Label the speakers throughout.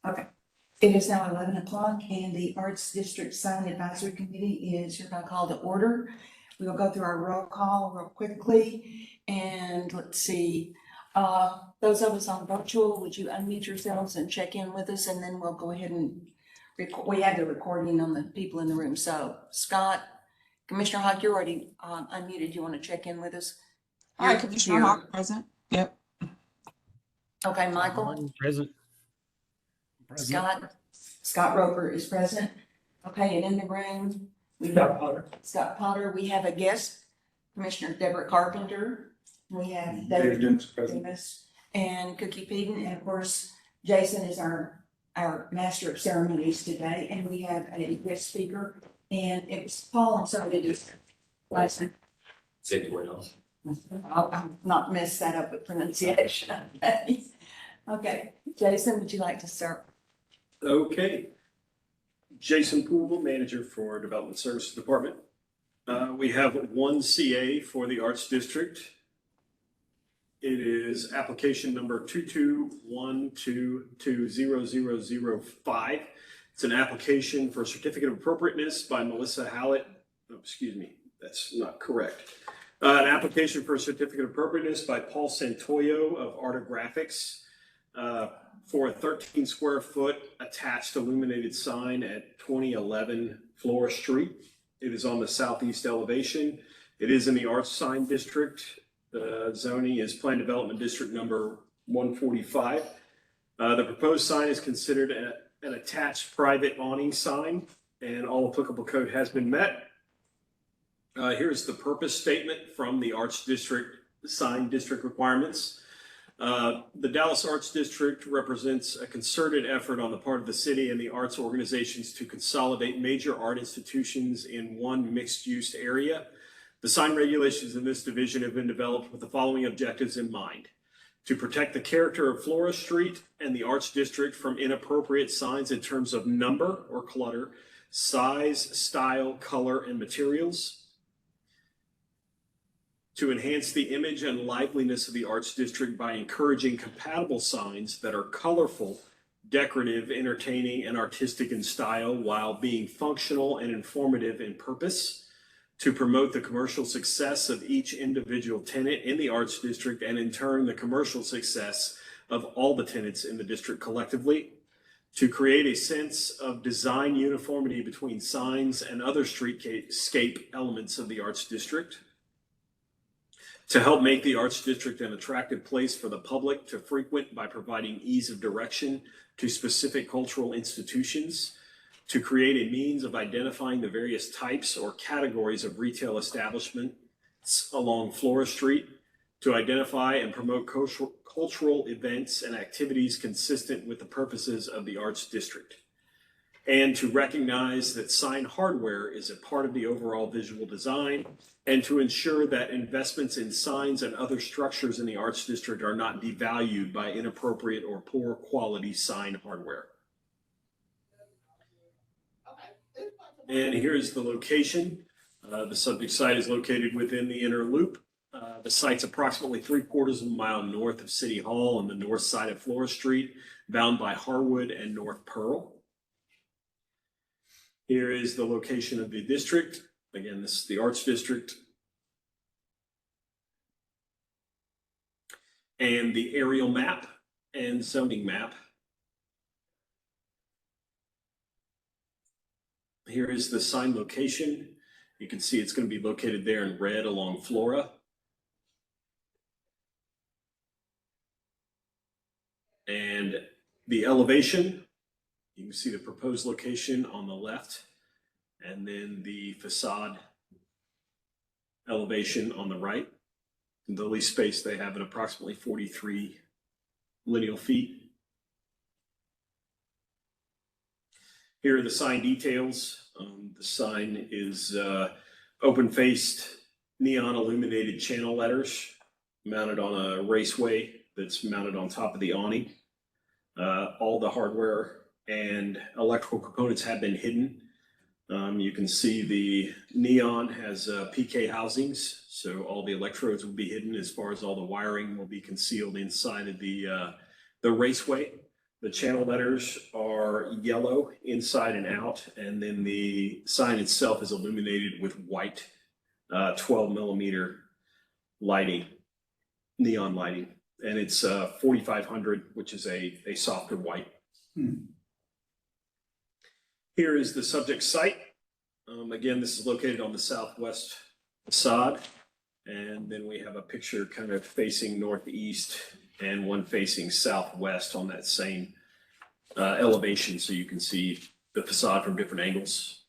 Speaker 1: Okay. It is now 11 o'clock and the Arts District Sign Advisory Committee is hereby called to order. We will go through our roll call real quickly and let's see. Those of us on virtual, would you unmute yourselves and check in with us, and then we'll go ahead and we have the recording on the people in the room. So Scott, Commissioner Hawk, you're already unmuted. You want to check in with us?
Speaker 2: Hi, Commissioner Hawk, present. Yep.
Speaker 1: Okay, Michael?
Speaker 3: Present.
Speaker 1: Scott Roper is present. Okay, and in the room, we have Scott Potter. We have a guest, Commissioner Deborah Carpenter. We have David Davis and Cookie Peden, and of course, Jason is our master of ceremonies today, and we have a guest speaker, and it was Paul. I'm sorry to do last name. I'll not mess that up with pronunciation. Okay, Jason, would you like to start?
Speaker 3: Okay. Jason Poole, Manager for Development Services Department. We have one CA for the Arts District. It is application number 221220005. It's an application for certificate of appropriateness by Melissa Hallett. Oh, excuse me, that's not correct. An application for a certificate of appropriateness by Paul Santoyo of Artographics for a 13 square foot attached illuminated sign at 2011 Flora Street. It is on the southeast elevation. It is in the Arts Sign District. The zoning is Plan Development District number 145. The proposed sign is considered an attached private awning sign, and all applicable code has been met. Here's the purpose statement from the Arts District Sign District requirements. The Dallas Arts District represents a concerted effort on the part of the city and the arts organizations to consolidate major art institutions in one mixed-use area. The sign regulations in this division have been developed with the following objectives in mind: to protect the character of Flora Street and the Arts District from inappropriate signs in terms of number or clutter, size, style, color, and materials; to enhance the image and liveliness of the Arts District by encouraging compatible signs that are colorful, decorative, entertaining, and artistic in style while being functional and informative in purpose; to promote the commercial success of each individual tenant in the Arts District and in turn the commercial success of all the tenants in the district collectively; to create a sense of design uniformity between signs and other streetscape elements of the Arts District; to help make the Arts District an attractive place for the public to frequent by providing ease of direction to specific cultural institutions; to create a means of identifying the various types or categories of retail establishments along Flora Street; to identify and promote cultural events and activities consistent with the purposes of the Arts District; and to recognize that sign hardware is a part of the overall visual design, and to ensure that investments in signs and other structures in the Arts District are not devalued by inappropriate or poor quality sign hardware. And here's the location. The subject site is located within the inner loop. The site's approximately 3/4 of a mile north of City Hall on the north side of Flora Street, bound by Harwood and North Pearl. Here is the location of the district. Again, this is the Arts District. And the aerial map and zoning map. Here is the sign location. You can see it's going to be located there in red along Flora. And the elevation, you can see the proposed location on the left, and then the facade elevation on the right. And the lease space they have at approximately 43 lineal feet. Here are the sign details. The sign is open-faced neon illuminated channel letters mounted on a raceway that's mounted on top of the awning. All the hardware and electrical components have been hidden. You can see the neon has PK housings, so all the electrodes will be hidden as far as all the wiring will be concealed inside of the raceway. The channel letters are yellow inside and out, and then the sign itself is illuminated with white 12 millimeter lighting, neon lighting, and it's 4500, which is a softer white. Here is the subject site. Again, this is located on the southwest facade, and then we have a picture kind of facing northeast and one facing southwest on that same elevation, so you can see the facade from different angles.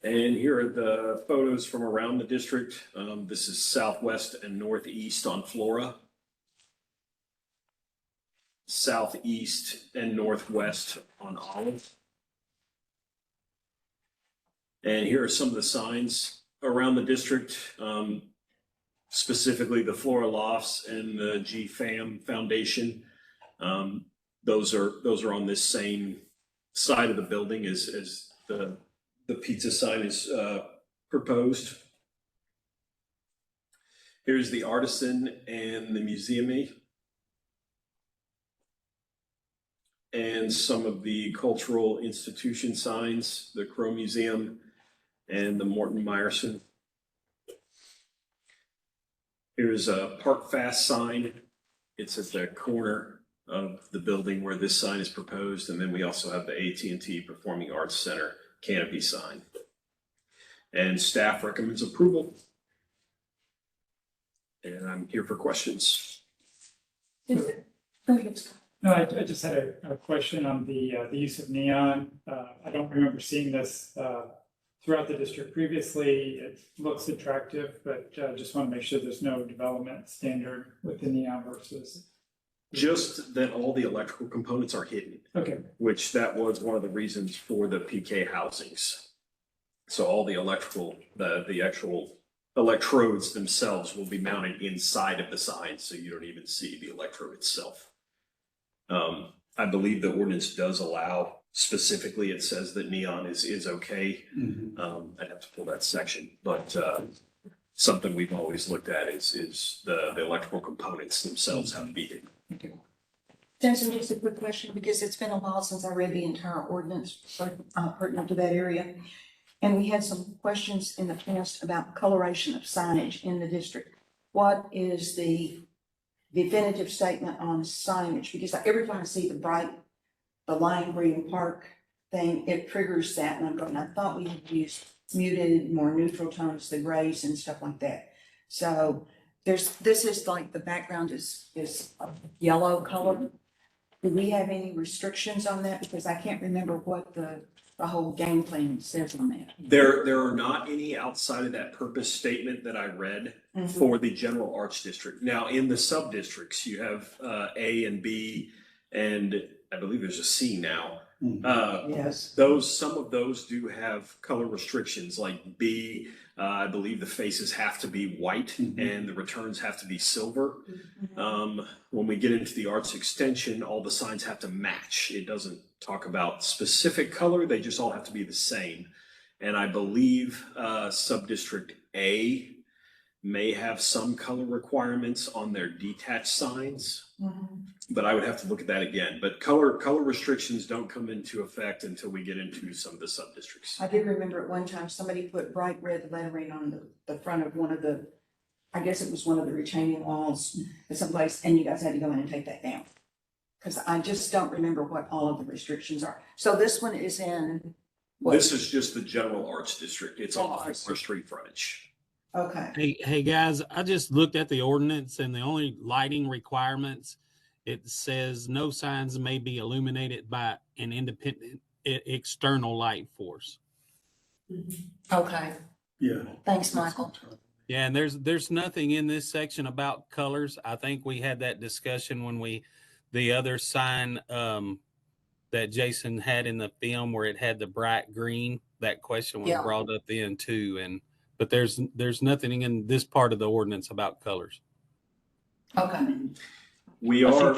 Speaker 3: And here are the photos from around the district. This is southwest and northeast on Flora. Southeast and northwest on Olive. And here are some of the signs around the district, specifically the Flora Lofts and the GFAM Foundation. Those are on this same side of the building as the pizza sign is proposed. Here's the Artisan and the Museum-y. And some of the cultural institution signs, the Crow Museum and the Morton Meyerson. Here's a Park Fast sign. It's at the corner of the building where this sign is proposed. And then we also have the AT&T Performing Arts Center canopy sign. And staff recommends approval. And I'm here for questions.
Speaker 1: Go ahead, Scott.
Speaker 4: No, I just had a question on the use of neon. I don't remember seeing this throughout the district previously. It looks attractive, but just want to make sure there's no development standard with the neon versus.
Speaker 3: Just that all the electrical components are hidden.
Speaker 4: Okay.
Speaker 3: Which that was one of the reasons for the PK housings. So all the electrical, the actual electrodes themselves will be mounted inside of the sign, so you don't even see the electrode itself. I believe the ordinance does allow, specifically it says that neon is okay. I'd have to pull that section, but something we've always looked at is the electrical components themselves have to be hidden.
Speaker 1: Jensen, just a quick question, because it's been a while since I read the entire ordinance pertinent to that area. And we had some questions in the past about coloration of signage in the district. What is the definitive statement on signage? Because every time I see the lime green park thing, it triggers that. And I'm going, I thought we had used muted, more neutral tones, the grays and stuff like that. So this is like the background is a yellow color. Do we have any restrictions on that? Because I can't remember what the whole game plan says on that.
Speaker 3: There are not any outside of that purpose statement that I read for the general arts district. Now, in the sub districts, you have A and B, and I believe there's a C now.
Speaker 1: Yes.
Speaker 3: Some of those do have color restrictions, like B. I believe the faces have to be white and the returns have to be silver. When we get into the arts extension, all the signs have to match. It doesn't talk about specific color, they just all have to be the same. And I believe sub-district A may have some color requirements on their detached signs, but I would have to look at that again. But color restrictions don't come into effect until we get into some of the sub-districts.
Speaker 1: I do remember at one time somebody put bright red lettering on the front of one of the, I guess it was one of the retaining walls at some place, and you guys had to go in and take that down. Because I just don't remember what all of the restrictions are. So this one is in what?
Speaker 3: This is just the general arts district. It's on the street frontage.
Speaker 1: Okay.
Speaker 5: Hey guys, I just looked at the ordinance and the only lighting requirements, it says no signs may be illuminated by an independent external light force.
Speaker 1: Okay.
Speaker 3: Yeah.
Speaker 1: Thanks, Michael.
Speaker 5: Yeah, and there's nothing in this section about colors. I think we had that discussion when the other sign that Jason had in the film where it had the bright green, that question was brought up then too. But there's nothing in this part of the ordinance about colors.
Speaker 1: Okay.
Speaker 3: We are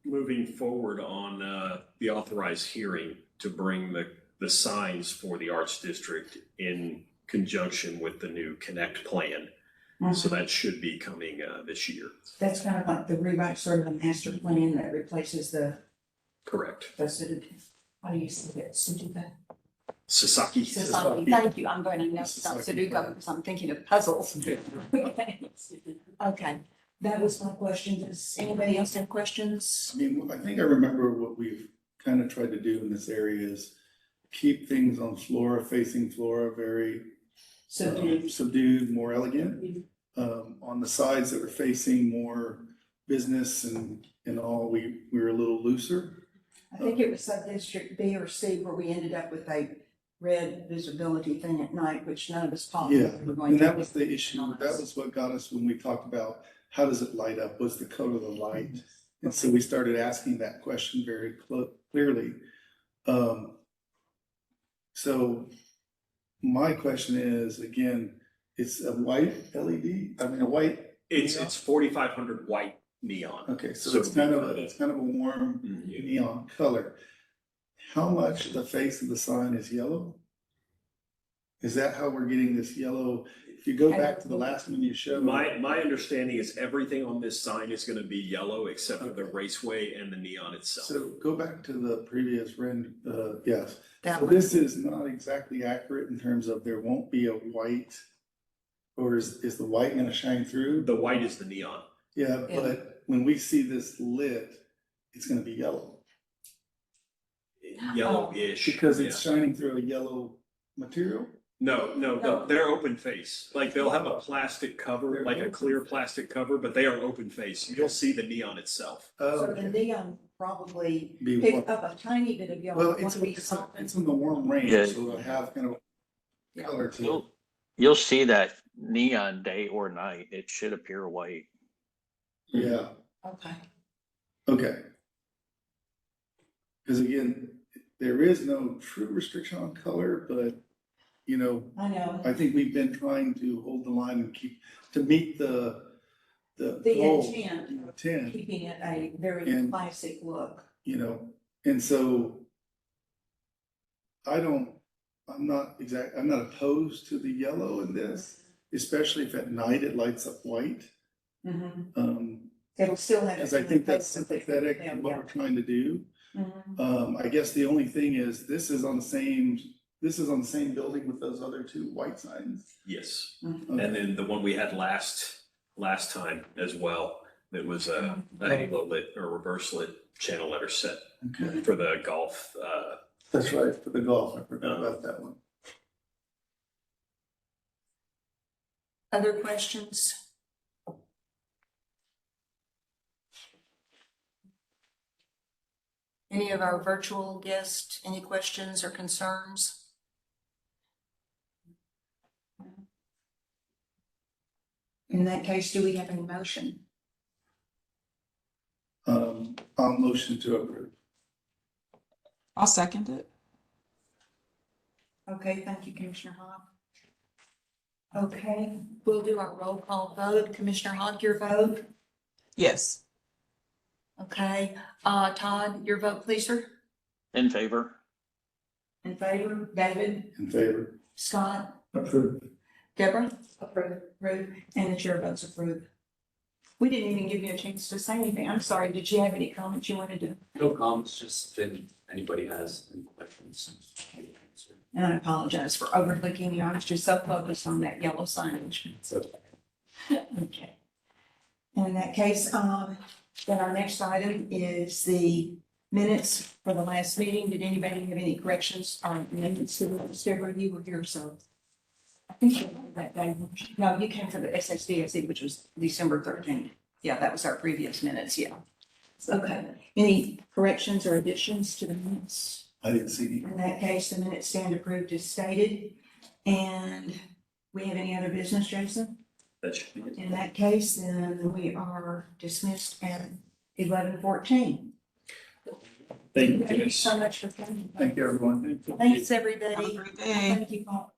Speaker 3: moving forward on the authorized hearing to bring the signs for the arts district in conjunction with the new Connect plan. So that should be coming this year.
Speaker 1: That's kind of like the rewrite, sort of a master plan that replaces the,
Speaker 3: Correct.
Speaker 1: how do you say that, Sudoku?
Speaker 3: Sasaki.
Speaker 1: Sasaki. Thank you, I'm going to know some Sudoku because I'm thinking of puzzles. Okay, that was my question. Does anybody else have questions?
Speaker 6: I mean, I think I remember what we've kind of tried to do in this area is keep things on flora, facing flora, very subdued, more elegant. On the sides that were facing more business and all, we were a little looser.
Speaker 1: I think it was sub-district B or C where we ended up with a red visibility thing at night, which none of us thought.
Speaker 6: Yeah,
Speaker 1: we were going
Speaker 6: and
Speaker 1: to
Speaker 6: that
Speaker 1: do.
Speaker 6: was the issue. That was what got us when we talked about how does it light up? What's the color of the light? And so we started asking that question very clearly. So my question is, again, it's a white LED, I mean, a white.
Speaker 3: It's 4,500 white neon.
Speaker 6: Okay, so it's kind of a warm
Speaker 3: Mhm.
Speaker 6: neon color. How much the face of the sign is yellow? Is that how we're getting this yellow? If you go back to the last one you showed.
Speaker 3: My understanding is everything on this sign is gonna be yellow except for the raceway and the neon itself.
Speaker 6: So go back to the previous yes.
Speaker 1: That
Speaker 6: So
Speaker 1: one.
Speaker 6: this is not exactly accurate in terms of there won't be a white, or is the white gonna shine through?
Speaker 3: The white is the neon.
Speaker 6: Yeah,
Speaker 1: Yeah.
Speaker 6: but when we see this lit, it's gonna be yellow
Speaker 3: Yellowish.
Speaker 6: because it's
Speaker 3: yeah.
Speaker 6: shining through a yellow material.
Speaker 3: No, they're open face. Like they'll have a plastic cover, like a clear plastic cover, but they are open face. You'll see the neon itself.
Speaker 1: So the neon probably
Speaker 6: Be
Speaker 1: picked
Speaker 6: warm.
Speaker 1: up a tiny bit of yellow.
Speaker 6: Well,
Speaker 1: once we
Speaker 6: it's
Speaker 1: softened.
Speaker 6: in the warm range,
Speaker 7: Yeah.
Speaker 6: so it'll have kind of a color to it.
Speaker 7: You'll see that neon day or night. It should appear white.
Speaker 6: Yeah,
Speaker 1: Okay.
Speaker 6: okay. Because again, there is no true restriction on color, but, you know,
Speaker 1: I know.
Speaker 6: I think we've been trying to hold the line and to meet the
Speaker 1: The
Speaker 6: goal,
Speaker 1: intent,
Speaker 6: intent,
Speaker 1: keeping it a very
Speaker 6: And-
Speaker 1: classic look.
Speaker 6: you know, and so I'm not opposed to the yellow in this, especially if at night it lights up white.
Speaker 1: It'll still have.
Speaker 6: Because I think that's sympathetic to what we're trying to do.
Speaker 1: Mhm.
Speaker 6: I guess the only thing is, this is on the same building with those other two white signs.
Speaker 3: Yes.
Speaker 1: Mhm.
Speaker 3: And then the one we had last time as well, it was a halo lit or reverse lit channel letter set
Speaker 6: Okay,
Speaker 3: for the golf.
Speaker 6: that's right, for the golf, I forgot about that one.
Speaker 1: Other questions? Any of our virtual guests, any questions or concerns? In that case, do we have any motion?
Speaker 6: I'll motion to approve.
Speaker 2: I'll second it.
Speaker 1: Okay, thank you, Commissioner Hogg. Okay, we'll do our roll call vote. Commissioner Hogg, your vote?
Speaker 2: Yes.
Speaker 1: Okay, Todd, your vote, please, sir?
Speaker 7: In favor?
Speaker 1: In favor? David?
Speaker 6: In favor?
Speaker 1: Scott?
Speaker 6: Approve.
Speaker 1: Deborah? Approve. And the chair votes approve. We didn't even give you a chance to say anything. I'm sorry. Did you have any comments you wanted to?
Speaker 8: No comments, just if anybody has any questions.
Speaker 1: And I apologize for overlooking you. I was just so focused on that yellow signage.
Speaker 8: So,
Speaker 1: Okay. In that case, then our next item is the minutes for the last meeting. Did anybody have any corrections or amendments to the Deborah, you were here, so. I think you were that day. No, you came for the SSDSE, which was December 13th. Yeah, that was our previous minutes, yeah. Okay. Any corrections or additions to the minutes?
Speaker 6: I didn't see any.
Speaker 1: In that case, the minutes stand approved as stated. And we have any other business, Jason?
Speaker 3: That should be it.
Speaker 1: In that case, then we are dismissed at 11:14.
Speaker 3: Thank you,
Speaker 1: Thank you
Speaker 3: guys.
Speaker 1: so much for coming.
Speaker 6: Thank you, everyone.
Speaker 1: Thanks,
Speaker 2: Have a
Speaker 1: everybody.
Speaker 2: great day.
Speaker 1: Thank you, Paul.